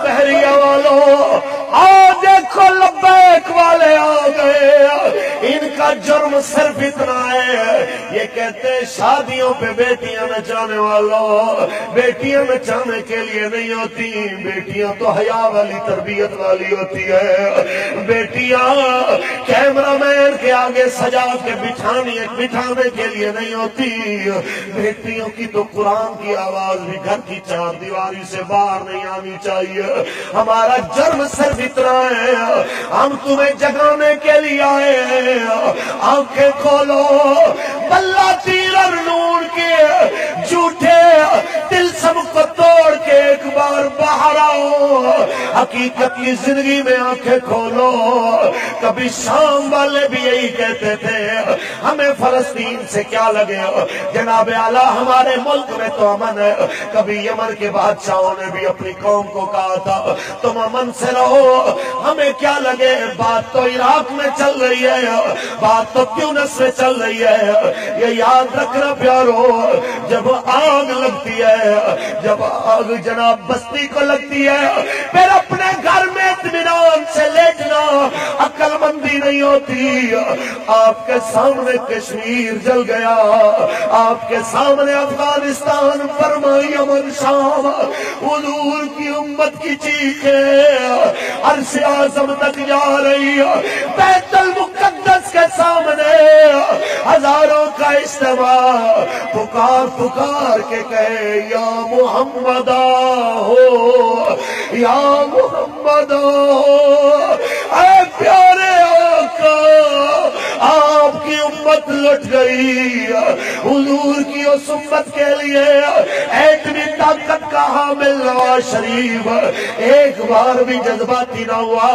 بحریہ والوں آؤ دیکھو لبیک والے آ گئے. ان کا جرم صرف اتنا ہے یہ کہتے ہیں شادیوں پہ بیٹیاں نچانے والوں بیٹیاں نچانے کے لیے نہیں ہوتی, بیٹیاں تو حیا والی تربیت والی ہوتی ہے. بیٹیاں کیمرہ مین کے آگے سجا کے بٹھانے کے لیے نہیں ہوتی. بیٹیوں کی تو قرآن کی آواز بھی گھر کی چار دیواری سے باہر نہیں آنی چاہیے. ہمارا جرم صرف اتنا ہے ہم تمہیں جگانے کے لیے آئے ہیں. آنکھیں کھولو, بلہ تیر اور نور کے جھوٹے تلسم کو توڑ کے ایک بار باہر آؤ. حقیقت کی زندگی میں آنکھیں کھولو. کبھی شام والے بھی یہی کہتے تھے ہمیں فلسطین سے کیا لگے, جناب اعلیٰ ہمارے ملک میں تو امن ہے. کبھی یمن کے بادشاہوں نے بھی اپنی قوم کو کہا تھا تم امن سے رہو, ہمیں کیا لگے. بات تو عراق میں چل رہی ہے, بات تو تیونس میں چل رہی ہے. یہ یاد رکھنا پیارو, جب آگ لگتی ہے, جب آگ جناب بستی کو لگتی ہے, پھر اپنے گھر میں اطمینان سے لیٹنا عقل مندی نہیں ہوتی. آپ کے سامنے کشمیر جل گیا, آپ کے سامنے افغانستان, برما, یمن, شام, حضور کی امت کی چیخیں عرش اعظم تک جا رہی. بیت المقدس کے سامنے ہزاروں کا اجتماع پکار پکار کے کہے یا محمد ہو, یا محمد ہو. اے پیارے آقا آپ کی امت لٹ گئی. حضور کی اس امت کے لیے ایٹمی طاقت کا حامل نواز شریف ایک بار بھی جذباتی نہ ہوا.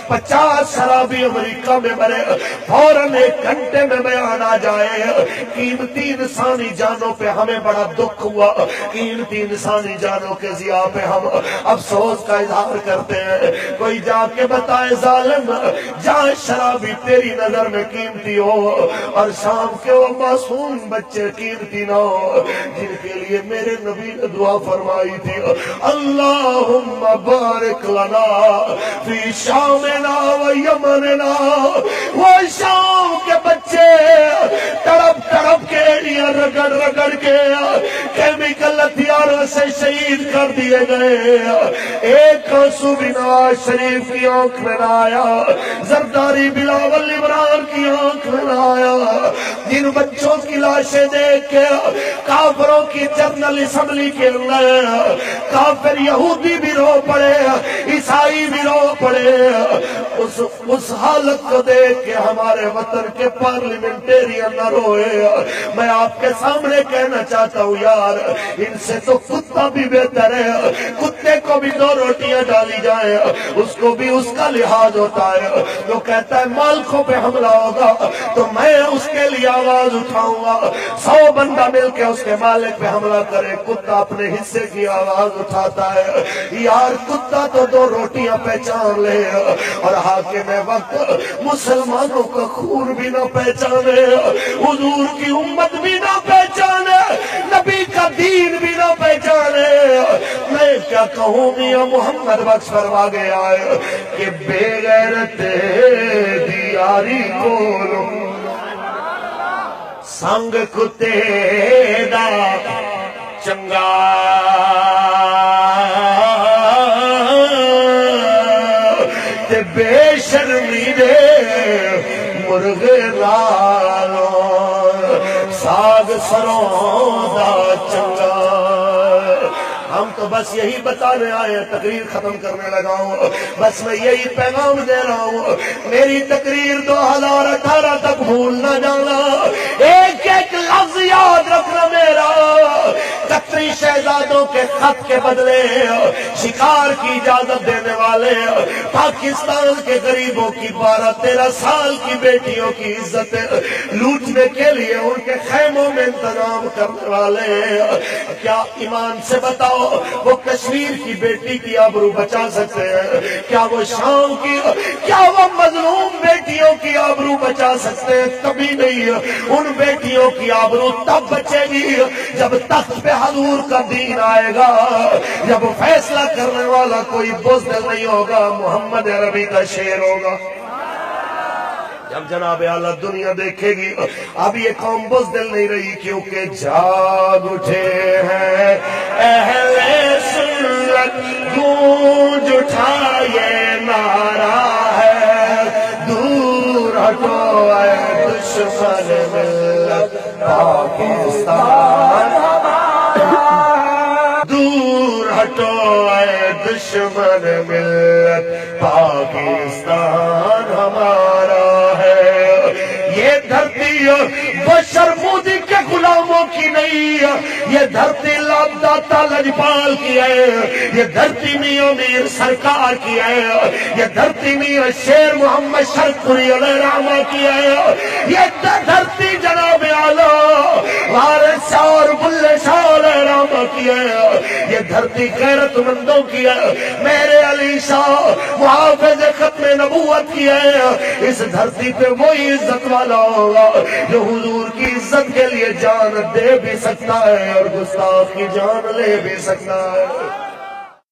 50 شرابی امریکہ میں مرے, فوراً 1 گھنٹے میں بیان آ جائے. قیمتی انسانی جانوں پہ ہمیں بڑا دکھ ہوا, قیمتی انسانی جانوں کے ضیاع پہ ہم افسوس کا اظہار کرتے ہیں. کوئی جا کے بتائے ظالم جہاں شرابی تیری نظر میں قیمتی ہو اور شام کے وہ معصوم بچے قیمتی نہ ہو جن کے لیے میرے نبی نے دعا فرمائی تھی اللہم بارک لنا فی شامنا و یمننا. وہ شام کے بچے تڑپ تڑپ کے ایڑیاں رگڑ رگڑ کے کیمیکل ہتھیاروں سے شہید کر دیے گئے. ایک آنسو بھی نواز شریف کی آنکھ میں نہ آیا, زرداری بلاول عمران کی آنکھ میں نہ آیا. جن بچوں کی لاشیں دیکھ کے کافروں کی جنرل اسمبلی کے اندر کافر یہودی بھی رو پڑے, عیسائی بھی رو پڑے. اس حالت کو دیکھ کے ہمارے وطن کے پارلیمنٹیرین نہ روئے. میں آپ کے سامنے کہنا چاہتا ہوں یار ان سے تو کتا بھی بہتر ہے. کتے کو بھی 2 روٹیاں ڈالی جائیں اس کو بھی اس کا لحاظ ہوتا ہے. جو کہتا ہے مالکوں پہ حملہ ہوگا تو میں اس کے لیے آواز اٹھاؤں گا. 100 بندہ مل کے اس کے مالک پہ حملہ کرے, کتا اپنے حصے کی آواز اٹھاتا ہے. یار کتا تو 2 روٹیاں پہچان لے اور حاکم وقت مسلمانوں کا خون بھی نہ پہچانے, حضور کی امت بھی نہ پہچانے, نبی کا دین بھی نہ پہچانے. میں کیا کہوں میاں محمد بخش فرما گیا ہے کہ بے غیرت دیاری کو ਸੰਗ ਕੁੱਤੇ ਦਾ ਚੰਗਾ ਤੇ ਬੇਸ਼ਰਮੀ ਦੇ ਮੁਰਗੇ ਨਾਲੋਂ ਸਾਗ ਸਰੋਂ ਦਾ ਚੰਗਾ. ہم تو بس یہی بتانے آئے ہیں, تقریر ختم کرنے لگا ہوں. بس میں یہی پیغام دے رہا ہوں, میری تقریر 2018 تک بھول نہ جانا. ایک ایک لفظ یاد رکھنا میرا. قطری شہزادوں کے خط کے بدلے شکار کی اجازت دینے والے, پاکستان کے غریبوں کی 12-13 سال کی بیٹیوں کی عزت لوٹنے کے لیے ان کے خیموں میں انتظام کرنے والے. کیا ایمان سے بتاؤ وہ کشمیر کی بیٹی کی آبرو بچا سکتے ہیں؟ کیا وہ شام کی, کیا وہ مظلوم بیٹیوں کی آبرو بچا سکتے ہیں؟ کبھی نہیں. ان بیٹیوں کی آبرو تب بچے گی جب تخت پہ حضور کا دین آئے گا، جب فیصلہ کرنے والا کوئی بزدل نہیں ہوگا، محمد عربی کا شعر ہوگا۔ جب جناب اعلیٰ دنیا دیکھے گی اب یہ قوم بزدل نہیں رہی، کیونکہ جاگ اٹھے ہیں اہل سنت، گونج اٹھا یہ نعرہ ہے، دور ہٹو اے دشمن ملت پاکستان، دور ہٹو اے دشمن ملت پاکستان ہمارا ہے۔ یہ دھرتی بشر مودی کے غلاموں کی نہیں، یہ دھرتی لاب داتا لجپال کی ہے، یہ دھرتی میاں میر سرکار کی ہے، یہ دھرتی میاں شیر محمد شرف پوری علیہ رحمہ کی ہے، یہ دھرتی جناب اعلیٰ وارث شاہ اور بلے شاہ علیہ رحمہ کی ہے، یہ دھرتی غیرت مندوں کی ہے، میرے علی شاہ محافظ ختم نبوت کی ہے۔ اس دھرتی پہ وہی عزت والا ہوگا جو حضور کی عزت کے لیے جان دے بھی سکتا ہے اور گستاخ کی جان لے بھی سکتا ہے۔